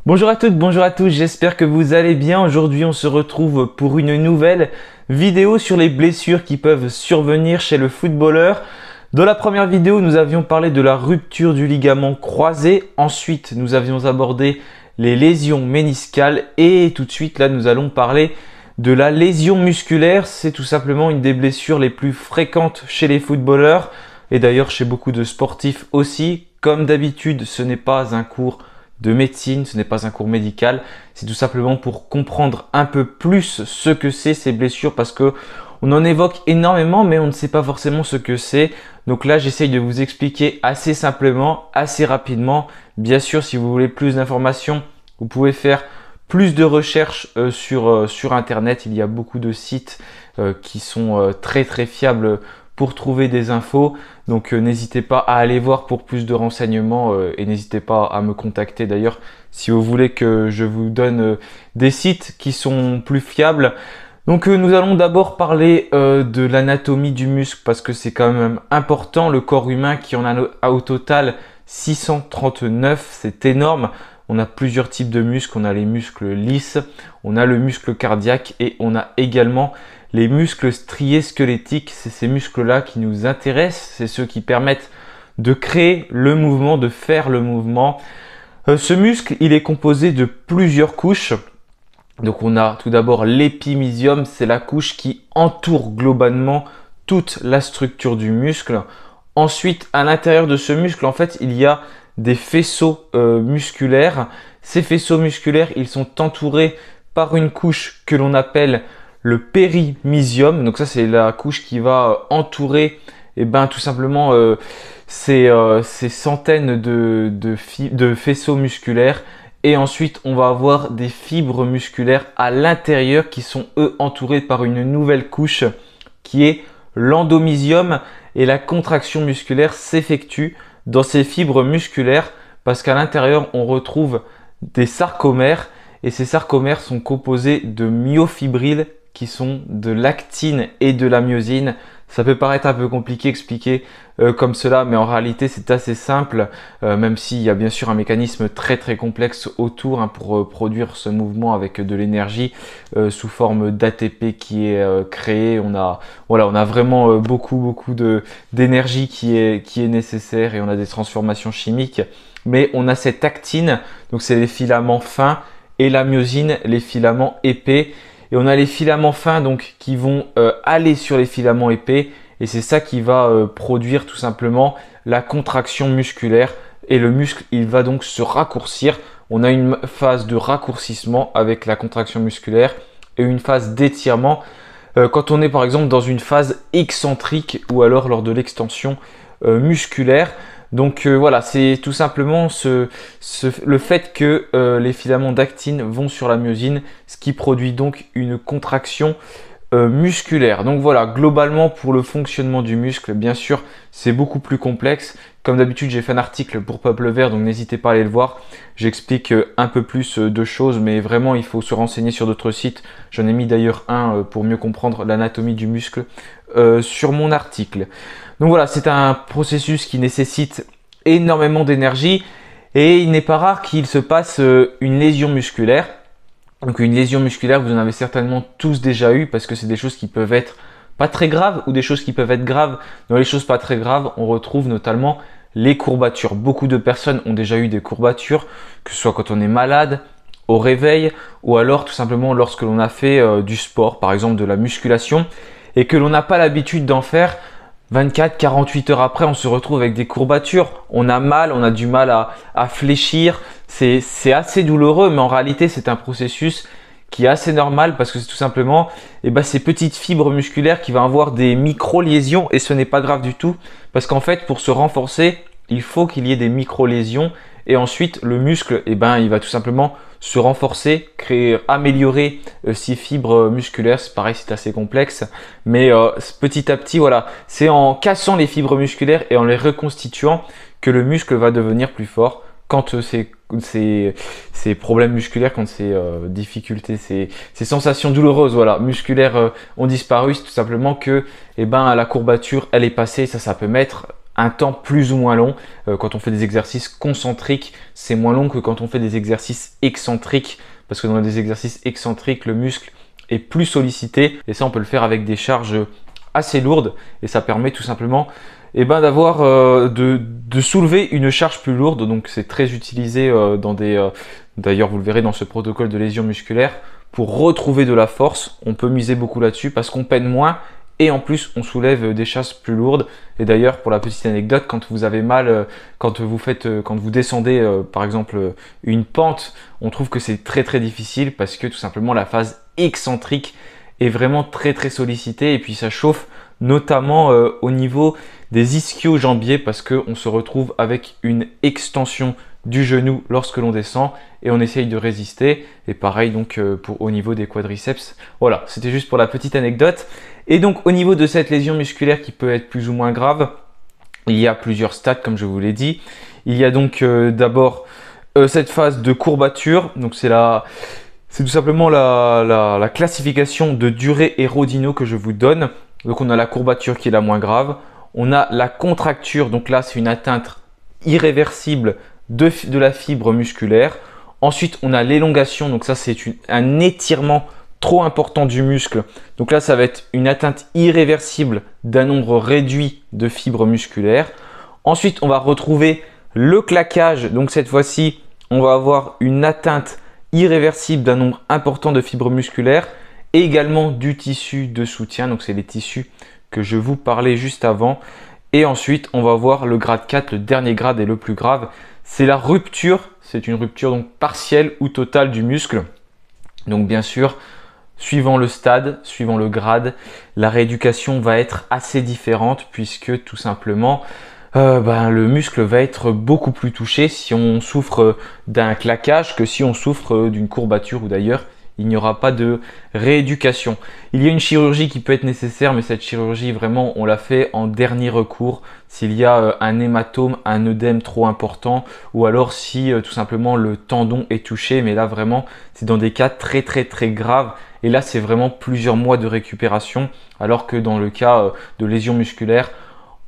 Bonjour à toutes, bonjour à tous, j'espère que vous allez bien. Aujourd'hui on se retrouve pour une nouvelle vidéo sur les blessures qui peuvent survenir chez le footballeur. Dans la première vidéo, nous avions parlé de la rupture du ligament croisé. Ensuite, nous avions abordé les lésions méniscales et tout de suite là nous allons parler de la lésion musculaire. C'est tout simplement une des blessures les plus fréquentes chez les footballeurs et d'ailleurs chez beaucoup de sportifs aussi. Comme d'habitude, ce n'est pas un cours de médecine, ce n'est pas un cours médical, c'est tout simplement pour comprendre un peu plus ce que c'est ces blessures parce que on en évoque énormément mais on ne sait pas forcément ce que c'est. Donc là, j'essaye de vous expliquer assez simplement, assez rapidement. Bien sûr, si vous voulez plus d'informations, vous pouvez faire plus de recherches sur internet. Il y a beaucoup de sites qui sont très fiables pour trouver des infos. Donc n'hésitez pas à aller voir pour plus de renseignements et n'hésitez pas à me contacter d'ailleurs si vous voulez que je vous donne des sites qui sont plus fiables. Donc nous allons d'abord parler de l'anatomie du muscle parce que c'est quand même important. Le corps humain qui en a au total 639, c'est énorme. On a plusieurs types de muscles, on a les muscles lisses, on a le muscle cardiaque et on a également les muscles striés squelettiques. C'est ces muscles-là qui nous intéressent, c'est ceux qui permettent de créer le mouvement, de faire le mouvement. Ce muscle, il est composé de plusieurs couches. Donc on a tout d'abord l'épimysium, c'est la couche qui entoure globalement toute la structure du muscle. Ensuite, à l'intérieur de ce muscle, en fait, il y a des faisceaux musculaires. Ces faisceaux musculaires, ils sont entourés par une couche que l'on appelle le périmysium. Donc ça, c'est la couche qui va entourer tout simplement ces centaines de faisceaux musculaires. Et ensuite, on va avoir des fibres musculaires à l'intérieur qui sont eux entourés par une nouvelle couche qui est l'endomysium. Et la contraction musculaire s'effectue dans ces fibres musculaires parce qu'à l'intérieur, on retrouve des sarcomères. Et ces sarcomères sont composés de myofibrilles qui sont de l'actine et de la myosine. Ça peut paraître un peu compliqué à expliquer comme cela, mais en réalité c'est assez simple, même s'il y a bien sûr un mécanisme très complexe autour pour produire ce mouvement avec de l'énergie sous forme d'ATP qui est créé. On a vraiment beaucoup d'énergie qui est nécessaire et on a des transformations chimiques. Mais on a cette actine, donc c'est les filaments fins, et la myosine, les filaments épais. Et on a les filaments fins donc qui vont aller sur les filaments épais et c'est ça qui va produire tout simplement la contraction musculaire et le muscle il va donc se raccourcir. On a une phase de raccourcissement avec la contraction musculaire et une phase d'étirement quand on est par exemple dans une phase excentrique ou alors lors de l'extension musculaire. Donc voilà, c'est tout simplement le fait que les filaments d'actine vont sur la myosine, ce qui produit donc une contraction musculaire. Donc voilà, globalement pour le fonctionnement du muscle, bien sûr, c'est beaucoup plus complexe. Comme d'habitude, j'ai fait un article pour Peuple Vert, donc n'hésitez pas à aller le voir. J'explique un peu plus de choses, mais vraiment, il faut se renseigner sur d'autres sites. J'en ai mis d'ailleurs un pour mieux comprendre l'anatomie du muscle sur mon article. Donc voilà, c'est un processus qui nécessite énormément d'énergie et il n'est pas rare qu'il se passe une lésion musculaire. Donc une lésion musculaire, vous en avez certainement tous déjà eu parce que c'est des choses qui peuvent être pas très graves ou des choses qui peuvent être graves. Dans les choses pas très graves, on retrouve notamment les courbatures. Beaucoup de personnes ont déjà eu des courbatures, que ce soit quand on est malade, au réveil ou alors tout simplement lorsque l'on a fait du sport, par exemple de la musculation et que l'on n'a pas l'habitude d'en faire. 24-48 heures après, on se retrouve avec des courbatures. On a mal, on a du mal à fléchir. C'est assez douloureux, mais en réalité, c'est un processus qui est assez normal parce que c'est tout simplement ces petites fibres musculaires qui vont avoir des micro-lésions et ce n'est pas grave du tout parce qu'en fait, pour se renforcer, il faut qu'il y ait des micro-lésions et ensuite, le muscle, il va tout simplement se renforcer, améliorer ces fibres musculaires. C'est pareil, c'est assez complexe, mais petit à petit, voilà, c'est en cassant les fibres musculaires et en les reconstituant que le muscle va devenir plus fort. Quand ces problèmes musculaires, quand ces difficultés, ces sensations douloureuses, voilà, musculaires ont disparu, c'est tout simplement que la courbature, elle est passée. Ça peut mettre un temps plus ou moins long. Quand on fait des exercices concentriques, c'est moins long que quand on fait des exercices excentriques, parce que dans des exercices excentriques, le muscle est plus sollicité et ça on peut le faire avec des charges assez lourdes et ça permet tout simplement d'avoir de soulever une charge plus lourde. Donc c'est très utilisé dans des d'ailleurs vous le verrez dans ce protocole de lésion musculaire pour retrouver de la force. On peut miser beaucoup là-dessus parce qu'on peine moins et en plus on soulève des charges plus lourdes. Et d'ailleurs pour la petite anecdote, quand vous avez mal, quand vous descendez par exemple une pente, on trouve que c'est très très difficile parce que tout simplement la phase excentrique est vraiment très très sollicitée et puis ça chauffe notamment au niveau des ischio-jambiers parce qu'on se retrouve avec une extension du genou lorsque l'on descend et on essaye de résister. Et pareil donc au niveau des quadriceps. Voilà, c'était juste pour la petite anecdote. Et donc au niveau de cette lésion musculaire qui peut être plus ou moins grave, il y a plusieurs stades comme je vous l'ai dit. Il y a donc d'abord cette phase de courbature. Donc c'est tout simplement la classification de durée et Rodino que je vous donne. Donc on a la courbature qui est la moins grave. On a la contracture, donc là c'est une atteinte irréversible de la fibre musculaire. Ensuite on a l'élongation, donc ça c'est un étirement trop important du muscle. Donc là ça va être une atteinte irréversible d'un nombre réduit de fibres musculaires. Ensuite on va retrouver le claquage, donc cette fois-ci on va avoir une atteinte irréversible d'un nombre important de fibres musculaires et également du tissu de soutien, donc c'est les tissus que je vous parlais juste avant. Et ensuite on va voir le grade 4, le dernier grade et le plus grave, c'est la rupture. C'est une rupture donc partielle ou totale du muscle. Donc bien sûr, suivant le stade, suivant le grade, la rééducation va être assez différente puisque tout simplement le muscle va être beaucoup plus touché si on souffre d'un claquage que si on souffre d'une courbature ou d'ailleurs il n'y aura pas de rééducation. Il y a une chirurgie qui peut être nécessaire, mais cette chirurgie vraiment on la fait en dernier recours s'il y a un hématome, un œdème trop important ou alors si tout simplement le tendon est touché, mais là vraiment c'est dans des cas très très très graves et là c'est vraiment plusieurs mois de récupération alors que dans le cas de lésions musculaires,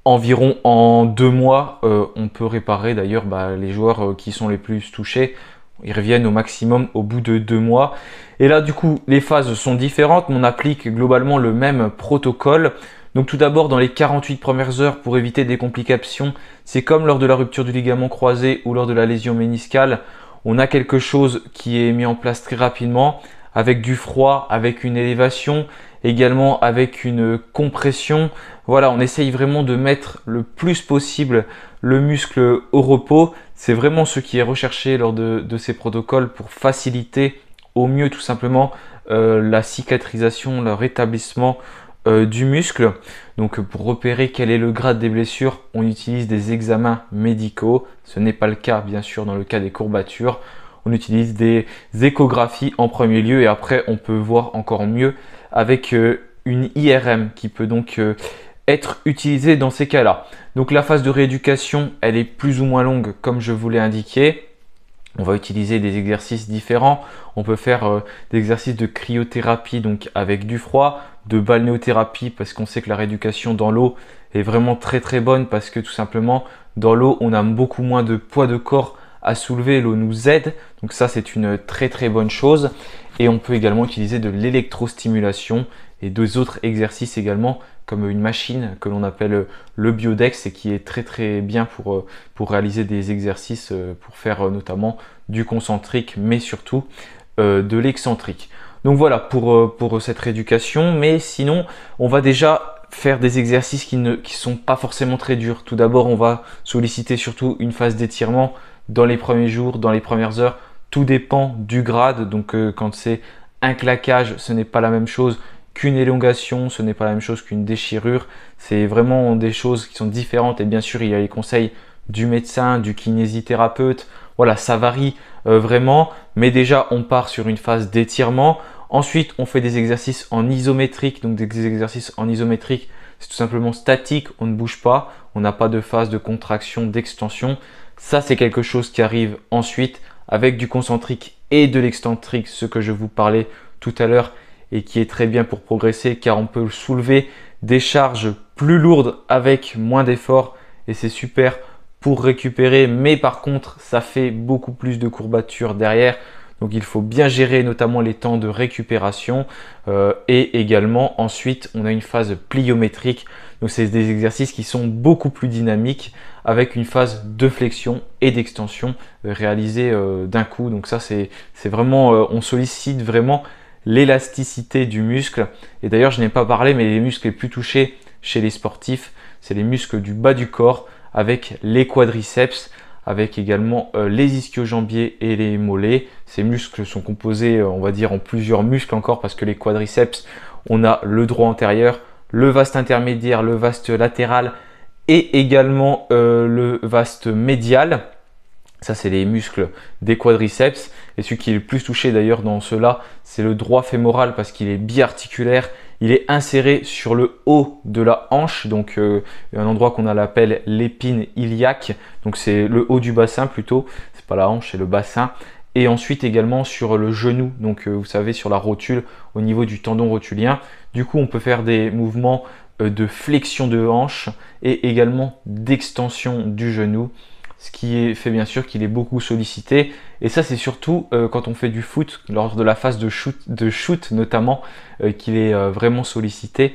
environ en 2 mois, on peut réparer. D'ailleurs, les joueurs qui sont les plus touchés, ils reviennent au maximum au bout de 2 mois. Et là, du coup, les phases sont différentes, mais on applique globalement le même protocole. Donc tout d'abord, dans les 48 premières heures, pour éviter des complications, c'est comme lors de la rupture du ligament croisé ou lors de la lésion méniscale. On a quelque chose qui est mis en place très rapidement, avec du froid, avec une élévation, également avec une compression. Voilà, on essaye vraiment de mettre le plus possible le muscle au repos. C'est vraiment ce qui est recherché lors de ces protocoles pour faciliter au mieux tout simplement la cicatrisation, le rétablissement du muscle. Donc pour repérer quel est le grade des blessures, on utilise des examens médicaux. Ce n'est pas le cas bien sûr dans le cas des courbatures. On utilise des échographies en premier lieu et après on peut voir encore mieux avec une IRM qui peut donc être utilisée dans ces cas-là. Donc la phase de rééducation, elle est plus ou moins longue comme je vous l'ai indiqué. On va utiliser des exercices différents. On peut faire des exercices de cryothérapie donc avec du froid, de balnéothérapie parce qu'on sait que la rééducation dans l'eau est vraiment très très bonne parce que tout simplement dans l'eau on a beaucoup moins de poids de corps à soulever, l'eau nous aide, donc ça c'est une très très bonne chose. Et on peut également utiliser de l'électrostimulation et deux autres exercices également comme une machine que l'on appelle le Biodex et qui est très très bien pour réaliser des exercices pour faire notamment du concentrique mais surtout de l'excentrique. Donc voilà pour cette rééducation, mais sinon on va déjà faire des exercices qui sont pas forcément très durs. Tout d'abord on va solliciter surtout une phase d'étirement dans les premiers jours, dans les premières heures. Tout dépend du grade, donc quand c'est un claquage, ce n'est pas la même chose qu'une élongation, ce n'est pas la même chose qu'une déchirure. C'est vraiment des choses qui sont différentes et bien sûr il y a les conseils du médecin, du kinésithérapeute. Voilà, ça varie vraiment, mais déjà on part sur une phase d'étirement. Ensuite on fait des exercices en isométrique, donc des exercices en isométrique, c'est tout simplement statique, on ne bouge pas, on n'a pas de phase de contraction, d'extension. Ça c'est quelque chose qui arrive ensuite avec du concentrique et de l'excentrique, ce que je vous parlais tout à l'heure et qui est très bien pour progresser car on peut soulever des charges plus lourdes avec moins d'efforts et c'est super pour récupérer, mais par contre ça fait beaucoup plus de courbatures derrière. Donc il faut bien gérer notamment les temps de récupération et également ensuite on a une phase pliométrique. Donc c'est des exercices qui sont beaucoup plus dynamiques avec une phase de flexion et d'extension réalisée d'un coup. Donc ça c'est vraiment, on sollicite vraiment l'élasticité du muscle. Et d'ailleurs je n'ai pas parlé, mais les muscles les plus touchés chez les sportifs, c'est les muscles du bas du corps avec les quadriceps, avec également les ischio-jambiers et les mollets. Ces muscles sont composés, on va dire, en plusieurs muscles encore parce que les quadriceps, on a le droit antérieur, le vaste intermédiaire, le vaste latéral et également le vaste médial. Ça, c'est les muscles des quadriceps. Et celui qui est le plus touché d'ailleurs dans cela, c'est le droit fémoral parce qu'il est biarticulaire. Il est inséré sur le haut de la hanche, donc un endroit qu'on appelle l'épine iliaque. Donc c'est le haut du bassin plutôt, c'est pas la hanche, c'est le bassin. Et ensuite également sur le genou, donc vous savez sur la rotule, au niveau du tendon rotulien. Du coup, on peut faire des mouvements de flexion de hanche et également d'extension du genou. Ce qui fait bien sûr qu'il est beaucoup sollicité. Et ça, c'est surtout quand on fait du foot, lors de la phase de shoot notamment, qu'il est vraiment sollicité.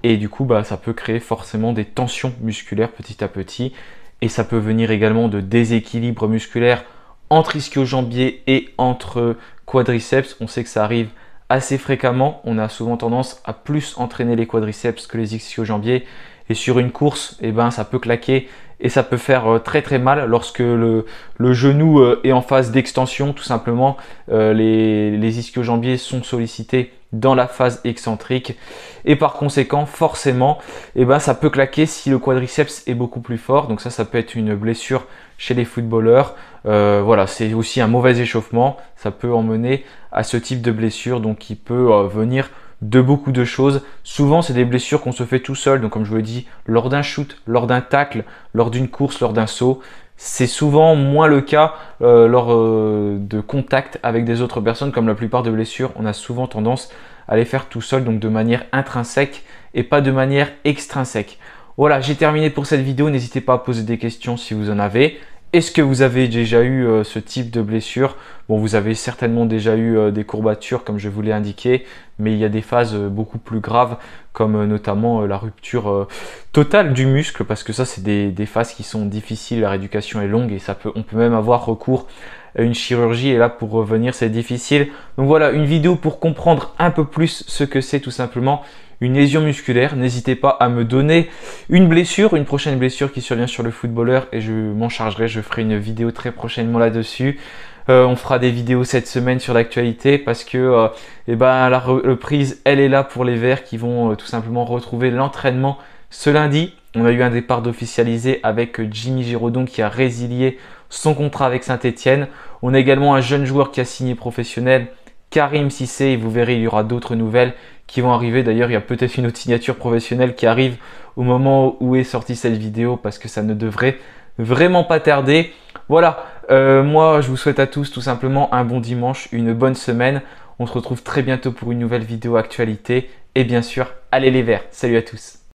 Et du coup, ça peut créer forcément des tensions musculaires petit à petit. Et ça peut venir également de déséquilibres musculaires entre ischio-jambiers et entre quadriceps. On sait que ça arrive assez fréquemment. On a souvent tendance à plus entraîner les quadriceps que les ischio-jambiers. Et sur une course, ça peut claquer et ça peut faire très très mal lorsque le genou est en phase d'extension. Tout simplement, les ischio-jambiers sont sollicités dans la phase excentrique et par conséquent, forcément, ça peut claquer si le quadriceps est beaucoup plus fort. Donc ça peut être une blessure chez les footballeurs. Voilà, c'est aussi un mauvais échauffement. Ça peut emmener à ce type de blessure, donc qui peut venir de beaucoup de choses. Souvent, c'est des blessures qu'on se fait tout seul. Donc, comme je vous l'ai dit, lors d'un shoot, lors d'un tacle, lors d'une course, lors d'un saut. C'est souvent moins le cas lors de contact avec des autres personnes. Comme la plupart des blessures, on a souvent tendance à les faire tout seul, donc de manière intrinsèque et pas de manière extrinsèque. Voilà, j'ai terminé pour cette vidéo. N'hésitez pas à poser des questions si vous en avez. Est-ce que vous avez déjà eu ce type de blessure? Bon, vous avez certainement déjà eu des courbatures comme je vous l'ai indiqué, mais il y a des phases beaucoup plus graves comme notamment la rupture totale du muscle parce que ça c'est des phases qui sont difficiles, la rééducation est longue et on peut même avoir recours à une chirurgie et là pour revenir c'est difficile. Donc voilà, une vidéo pour comprendre un peu plus ce que c'est tout simplement une lésion musculaire. N'hésitez pas à me donner une prochaine blessure qui survient sur le footballeur et je m'en chargerai. Je ferai une vidéo très prochainement là-dessus. On fera des vidéos cette semaine sur l'actualité parce que la reprise, elle est là pour les Verts qui vont tout simplement retrouver l'entraînement ce lundi. On a eu un départ d'officialisé avec Jimmy Giraudon qui a résilié son contrat avec Saint-Etienne. On a également un jeune joueur qui a signé professionnel, Karim Cissé, et vous verrez, il y aura d'autres nouvelles qui vont arriver. D'ailleurs, il y a peut-être une autre signature professionnelle qui arrive au moment où est sortie cette vidéo parce que ça ne devrait vraiment pas tarder. Voilà, moi je vous souhaite à tous tout simplement un bon dimanche, une bonne semaine. On se retrouve très bientôt pour une nouvelle vidéo actualité et bien sûr, allez les Verts. Salut à tous.